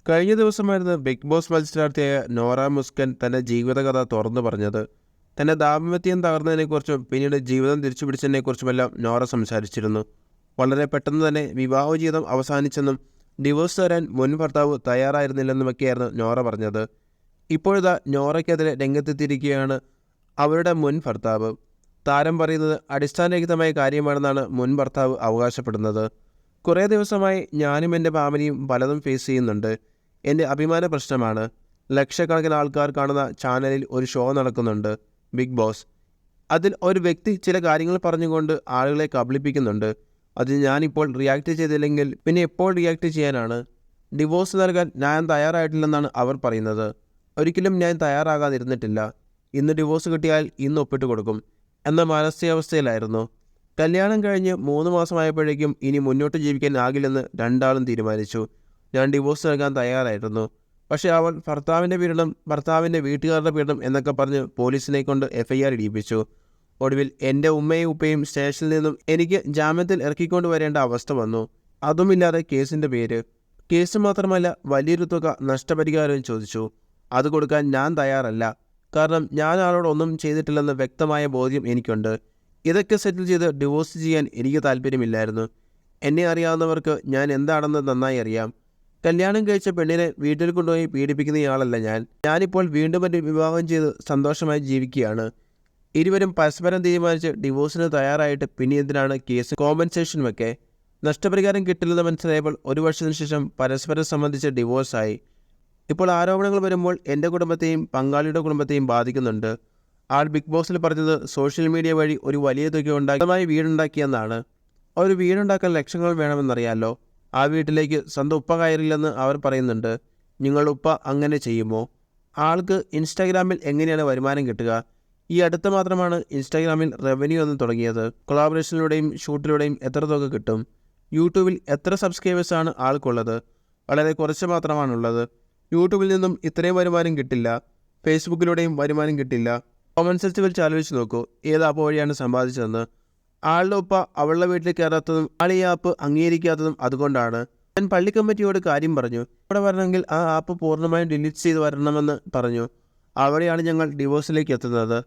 കഴിഞ്ഞ ദിവസമായിരുന്നു big boss മത്സരാർത്ഥിയായ Nora Muskan തന്റെ ജീവിതകഥ തുറന്നു പറഞ്ഞത്. തന്റെ ദാമ്പത്യം തകർന്നതിനെക്കുറിച്ചും പിന്നീട് ജീവിതം തിരിച്ചുപിടിച്ചതിനെക്കുറിച്ചുമെല്ലാം നോറ സംസാരിച്ചിരുന്നു. വളരെ പെട്ടെന്ന് തന്നെ വിവാഹ ജീവിതം അവസാനിച്ചെന്നും ഡിവോഴ്സ് തരാൻ മുൻ ഭർത്താവ് തയ്യാറായിരുന്നില്ലെന്നുമൊക്കെയായിരുന്നു നോറ പറഞ്ഞത്. ഇപ്പോഴിതാ നോറയ്ക്കെതിരെ രംഗത്തെത്തിയിരിക്കുകയാണ് അവരുടെ മുൻ ഭർത്താവ്. താരം പറയുന്നത് അടിസ്ഥാനരഹിതമായ കാര്യമാണെന്നാണ് മുൻ ഭർത്താവ് അവകാശപ്പെടുന്നത്. കുറേ ദിവസമായി ഞാനും എൻ്റെ ഫാമിലിയും പലതും ഫേസ് ചെയ്യുന്നുണ്ട്. എൻ്റെ അഭിമാന പ്രശ്നമാണ്. ലക്ഷക്കണക്കിന് ആൾക്കാർ കാണുന്ന ചാനലിൽ ഒരു ഷോ നടക്കുന്നുണ്ട്, ബിഗ് ബോസ്. അതിൽ ഒരു വ്യക്തി ചില കാര്യങ്ങൾ പറഞ്ഞുകൊണ്ട് ആളുകളെ കബളിപ്പിക്കുന്നുണ്ട്. അതിൽ ഞാനിപ്പോൾ റിയാക്ട് ചെയ്തില്ലെങ്കിൽ പിന്നെ എപ്പോൾ റിയാക്ട് ചെയ്യാനാണ്? ഡിവോഴ്സ് നൽകാൻ ഞാൻ തയ്യാറായിട്ടില്ലെന്നാണ് അവർ പറയുന്നത്. ഒരിക്കലും ഞാൻ തയ്യാറാകാതിരുന്നിട്ടില്ല. ഇന്ന് ഡിവോഴ്സ് കിട്ടിയാൽ ഇന്ന് ഒപ്പിട്ട് കൊടുക്കും എന്ന മാനസികാവസ്ഥയിലായിരുന്നു. കല്യാണം കഴിഞ്ഞ് 3 മാസമായപ്പോഴേക്കും ഇനി മുന്നോട്ട് ജീവിക്കാനാകില്ലെന്ന് രണ്ടാളും തീരുമാനിച്ചു. ഞാൻ ഡിവോഴ്സ് നൽകാൻ തയ്യാറായിരുന്നു. പക്ഷേ അവൾ ഭർത്താവിൻ്റെ പീഡനം, ഭർത്താവിൻ്റെ വീട്ടുകാരുടെ പീഡനം എന്നൊക്കെ പറഞ്ഞ് പോലീസിനെ കൊണ്ട് FIR ഇടിപ്പിച്ചു. ഒടുവിൽ എൻ്റെ ഉമ്മയും ഉപ്പയും സ്റ്റേഷനിൽ നിന്നും എനിക്ക് ജാമ്യത്തിൽ ഇറക്കിക്കൊണ്ട് വരേണ്ട അവസ്ഥ വന്നു. അതുമില്ലാതെ കേസിൻ്റെ പേര്. കേസ് മാത്രമല്ല, വലിയൊരു തുക നഷ്ടപരിഹാരവും ചോദിച്ചു. അത് കൊടുക്കാൻ ഞാൻ തയ്യാറല്ല. കാരണം ഞാൻ ആളോടൊന്നും ചെയ്തിട്ടില്ലെന്ന് വ്യക്തമായ ബോധ്യം എനിക്കുണ്ട്. ഇതൊക്കെ സെറ്റിൽ ചെയ്ത് ഡിവോഴ്സ് ചെയ്യാൻ എനിക്ക് താല്പര്യമില്ലായിരുന്നു. എന്നെ അറിയാവുന്നവർക്ക് ഞാൻ എന്താണെന്ന് നന്നായി അറിയാം. കല്യാണം കഴിച്ച പെണ്ണിനെ വീട്ടിൽ കൊണ്ടുപോയി പീഡിപ്പിക്കുന്നയാളല്ല ഞാൻ. ഞാനിപ്പോൾ വീണ്ടും ഒരു വിവാഹം ചെയ്ത് സന്തോഷമായി ജീവിക്കുകയാണ്. ഇരുവരും പരസ്പരം തീരുമാനിച്ച് ഡിവോഴ്സിന് തയ്യാറായിട്ട് പിന്നെ എന്തിനാണ് കേസ് കോമ്പൻസേഷനുമൊക്കെ? നഷ്ടപരിഹാരം കിട്ടില്ലെന്ന് മനസ്സിലായപ്പോൾ 1 വർഷത്തിന് ശേഷം പരസ്പരം സംബന്ധിച്ച് ഡിവോഴ്സായി. ഇപ്പോൾ ആരോപണങ്ങൾ വരുമ്പോൾ എൻ്റെ കുടുംബത്തെയും പങ്കാളിയുടെ കുടുംബത്തെയും ബാധിക്കുന്നുണ്ട്. ആൾ ബിഗ് ബോസിൽ പറഞ്ഞത് സോഷ്യൽ മീഡിയ വഴി ഒരു വലിയ തുക ഉണ്ടാക്കി വീടുണ്ടാക്കിയെന്നാണ്. ഒരു വീടുണ്ടാക്കാൻ ലക്ഷങ്ങൾ വേണമെന്നറിയാമല്ലോ. ആ വീട്ടിലേക്ക് സ്വന്തം ഉപ്പ കയറില്ലെന്ന് അവർ പറയുന്നുണ്ട്. നിങ്ങളുടെ ഉപ്പ അങ്ങനെ ചെയ്യുമോ? ആൾക്ക് ഇൻസ്റ്റാഗ്രാമിൽ എങ്ങനെയാണ് വരുമാനം കിട്ടുക? ഈ അടുത്ത് മാത്രമാണ് ഇൻസ്റ്റാഗ്രാമിൽ റവന്യൂ എന്ന് തുടങ്ങിയത്. കൊളാബറേഷനിലൂടെയും ഷൂട്ടിലൂടെയും എത്ര തുക കിട്ടും? യൂട്യൂബിൽ എത്ര സബ്സ്ക്രൈബേഴ്സാണ് ആൾക്കുള്ളത്? വളരെ കുറച്ച് മാത്രമാണുള്ളത്. യൂട്യൂബിൽ നിന്നും ഇത്രയും വരുമാനം കിട്ടില്ല. ഫേസ്ബുക്കിലൂടെയും വരുമാനം കിട്ടില്ല. കോമൺ സെൻസ് വെച്ച് ആലോചിച്ച് നോക്കൂ, ഏത് ആപ്പ് വഴിയാണ് സമ്പാദിച്ചതെന്ന്. ആളുടെ ഉപ്പ അവളുടെ വീട്ടിൽ കയറാത്തതും ആൾ ഈ ആപ്പ് അംഗീകരിക്കാത്തതും അതുകൊണ്ടാണ്. ഞാൻ പള്ളി കമ്മിറ്റിയോട് കാര്യം പറഞ്ഞു. ഇവിടെ വരണമെങ്കിൽ ആ ആപ്പ് പൂർണ്ണമായും ഡിലീറ്റ് ചെയ്ത് വരണമെന്ന് പറഞ്ഞു. അവിടെയാണ് ഞങ്ങൾ ഡിവോഴ്സിലേക്ക് എത്തുന്നത്.